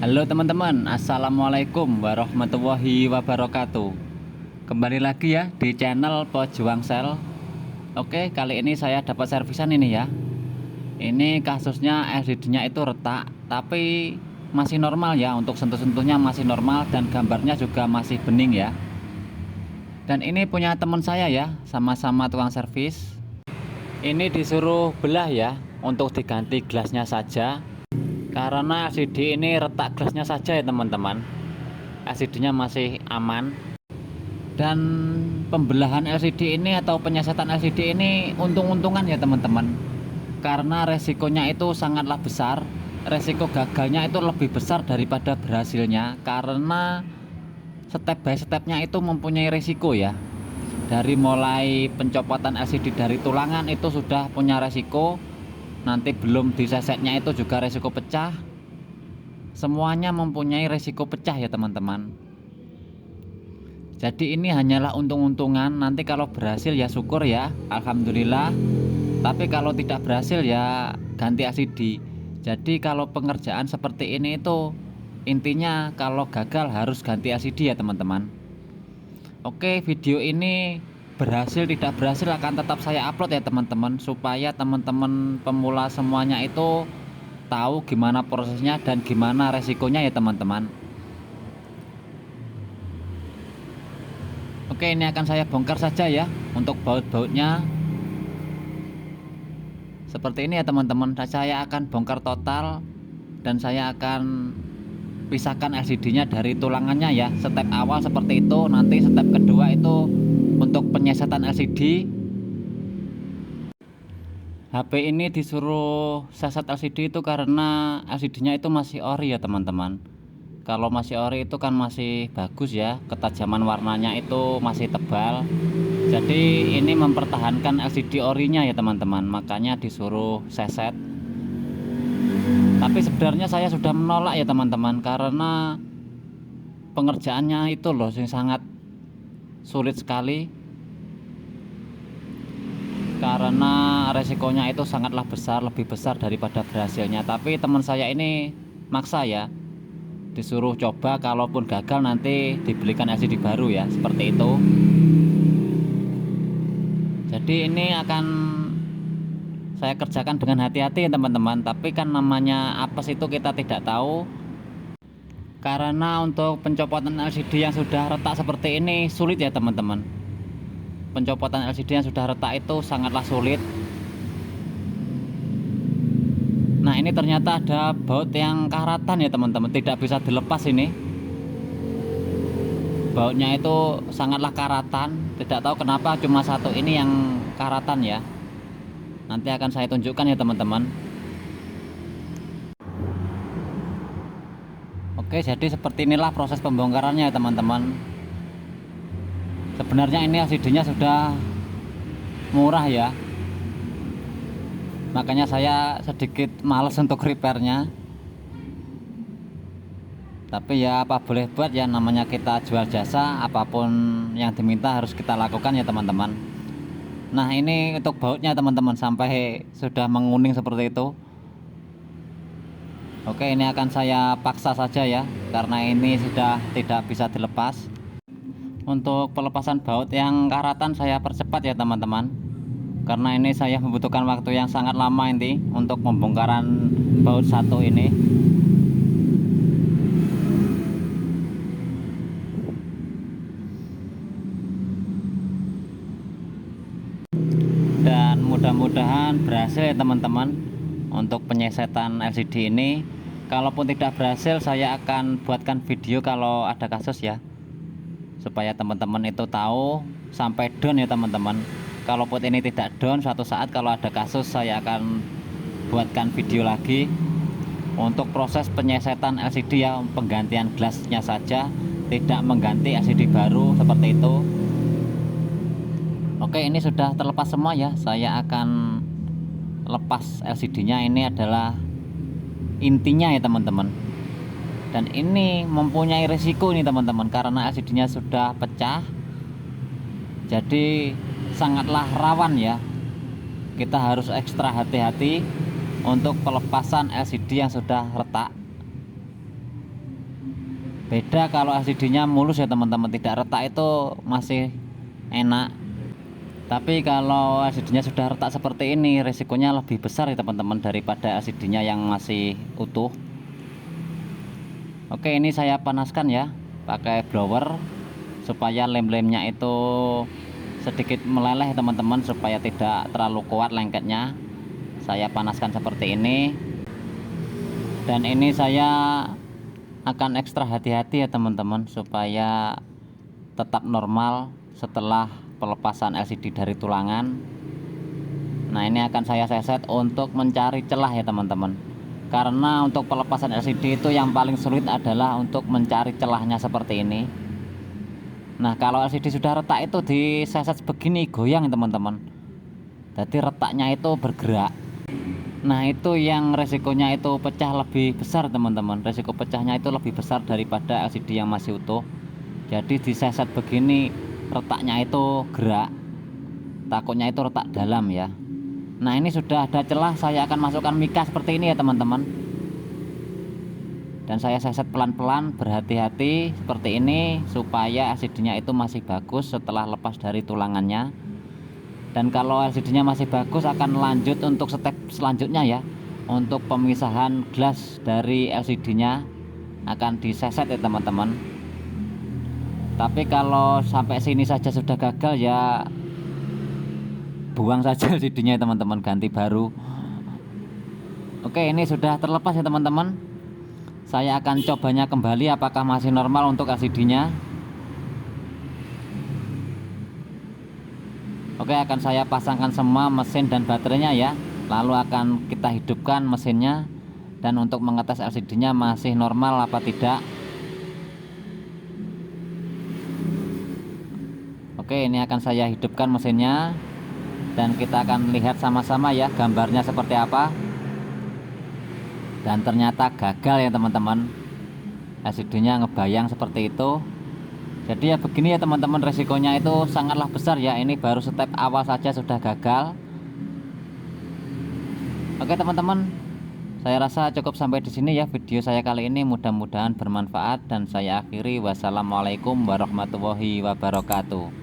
Halo teman-teman, Assalamualaikum warahmatullahi wabarakatuh. Kembali lagi ya di channel Pejuang Sel. Oke, kali ini saya dapat servisan ini ya. Ini kasusnya LCD-nya itu retak, tapi masih normal ya. Untuk sentuh-sentuhnya masih normal dan gambarnya juga masih bening ya. Dan ini punya teman saya ya, sama-sama tukang servis. Ini disuruh belah ya, untuk diganti gelasnya saja. Karena LCD ini retak gelasnya saja ya teman-teman. LCD-nya masih aman. Dan pembelahan LCD ini atau penyesetan LCD ini untung-untungan ya teman-teman. Karena resikonya itu sangatlah besar. Resiko gagalnya itu lebih besar daripada berhasilnya. Karena step by stepnya itu mempunyai resiko ya. Dari mulai pencopotan LCD dari tulangan itu sudah punya resiko. Nanti belum disesetnya itu juga resiko pecah. Semuanya mempunyai resiko pecah ya teman-teman. Jadi ini hanyalah untung-untungan. Nanti kalau berhasil ya syukur ya, alhamdulillah. Tapi kalau tidak berhasil ya ganti LCD. Jadi kalau pengerjaan seperti ini itu intinya kalau gagal harus ganti LCD ya teman-teman. Oke, video ini berhasil tidak berhasil akan tetap saya upload ya teman-teman, supaya teman-teman pemula semuanya itu tahu gimana prosesnya dan gimana resikonya ya teman-teman. Oke, ini akan saya bongkar saja ya untuk baut-bautnya. Seperti ini ya teman-teman. Saya akan bongkar total dan saya akan pisahkan LCD-nya dari tulangannya ya. Step awal seperti itu, nanti step kedua itu untuk penyesetan LCD. HP ini disuruh seset LCD itu karena LCD-nya itu masih ori ya teman-teman. Kalau masih ori itu kan masih bagus ya, ketajaman warnanya itu masih tebal. Jadi ini mempertahankan LCD orinya ya teman-teman, makanya disuruh seset. Tapi sebenarnya saya sudah menolak ya teman-teman, karena pengerjaannya itu loh yang sangat sulit sekali. Karena resikonya itu sangatlah besar, lebih besar daripada berhasilnya. Tapi teman saya ini maksa ya, disuruh coba, kalaupun gagal nanti dibelikan LCD baru ya, seperti itu. Jadi ini akan saya kerjakan dengan hati-hati ya teman-teman. Tapi kan namanya apes itu kita tidak tahu. Karena untuk pencopotan LCD yang sudah retak seperti ini sulit ya teman-teman. Pencopotan LCD yang sudah retak itu sangatlah sulit. Nah, ini ternyata ada baut yang karatan ya teman-teman, tidak bisa dilepas ini. Bautnya itu sangatlah karatan, tidak tahu kenapa cuma satu ini yang karatan ya. Nanti akan saya tunjukkan ya teman-teman. Oke, jadi seperti inilah proses pembongkarannya ya teman-teman. Sebenarnya ini LCD-nya sudah murah ya, makanya saya sedikit males untuk repairnya. Tapi ya apa boleh buat ya, namanya kita jual jasa, apapun yang diminta harus kita lakukan ya teman-teman. Nah, ini untuk bautnya teman-teman, sampai sudah menguning seperti itu. Oke, ini akan saya paksa saja ya, karena ini sudah tidak bisa dilepas. Untuk pelepasan baut yang karatan saya percepat ya teman-teman, karena ini saya membutuhkan waktu yang sangat lama ini untuk pembongkaran baut satu ini. Dan mudah-mudahan berhasil ya teman-teman untuk penyesetan LCD ini. Kalaupun tidak berhasil, saya akan buatkan video kalau ada kasus ya, supaya teman-teman itu tahu sampai down ya teman-teman. Kalaupun ini tidak down, suatu saat kalau ada kasus saya akan buatkan video lagi untuk proses penyesetan LCD ya, penggantian gelasnya saja, tidak mengganti LCD baru seperti itu. Oke, ini sudah terlepas semua ya. Saya akan lepas LCD-nya. Ini adalah intinya ya teman-teman. Dan ini mempunyai risiko ini teman-teman, karena LCD-nya sudah pecah. Jadi sangatlah rawan ya. Kita harus ekstra hati-hati untuk pelepasan LCD yang sudah retak. Beda kalau LCD-nya mulus ya teman-teman, tidak retak itu masih enak. Tapi kalau LCD-nya sudah retak seperti ini, resikonya lebih besar ya teman-teman daripada LCD-nya yang masih utuh. Oke, ini saya panaskan ya pakai blower supaya lem-lemnya itu sedikit meleleh teman-teman, supaya tidak terlalu kuat lengketnya. Saya panaskan seperti ini, dan ini saya akan ekstra hati-hati ya teman-teman supaya tetap normal setelah pelepasan LCD dari tulangan. Nah, ini akan saya seset untuk mencari celah ya teman-teman, karena untuk pelepasan LCD itu yang paling sulit adalah untuk mencari celahnya seperti ini. Nah, kalau LCD sudah retak itu diseset begini goyang teman-teman, jadi retaknya itu bergerak. Nah, itu yang resikonya itu pecah lebih besar teman-teman, resiko pecahnya itu lebih besar daripada LCD yang masih utuh. Jadi diseset begini retaknya itu gerak, takutnya itu retak dalam ya. Nah, ini sudah ada celah, saya akan masukkan mika seperti ini ya teman-teman, dan saya seset pelan-pelan berhati-hati seperti ini supaya LCD-nya itu masih bagus setelah lepas dari tulangannya. Dan kalau LCD-nya masih bagus, akan lanjut untuk step selanjutnya ya, untuk pemisahan gelas dari LCD-nya akan diseset ya teman-teman. Tapi kalau sampai sini saja sudah gagal ya, buang saja LCD-nya ya teman-teman, ganti baru. Oke, ini sudah terlepas ya teman-teman. Saya akan cobanya kembali apakah masih normal untuk LCD-nya. Oke, akan saya pasangkan semua mesin dan baterainya ya. Lalu akan kita hidupkan mesinnya, dan untuk mengetes LCD-nya masih normal apa tidak. Oke, ini akan saya hidupkan mesinnya, dan kita akan lihat sama-sama ya gambarnya seperti apa. Dan ternyata gagal ya teman-teman, LCD-nya ngebayang seperti itu. Jadi ya begini ya teman-teman, resikonya itu sangatlah besar ya. Ini baru step awal saja sudah gagal. Oke teman-teman, saya rasa cukup sampai di sini ya video saya kali ini. Mudah-mudahan bermanfaat, dan saya akhiri. Wassalamualaikum warahmatullahi wabarakatuh.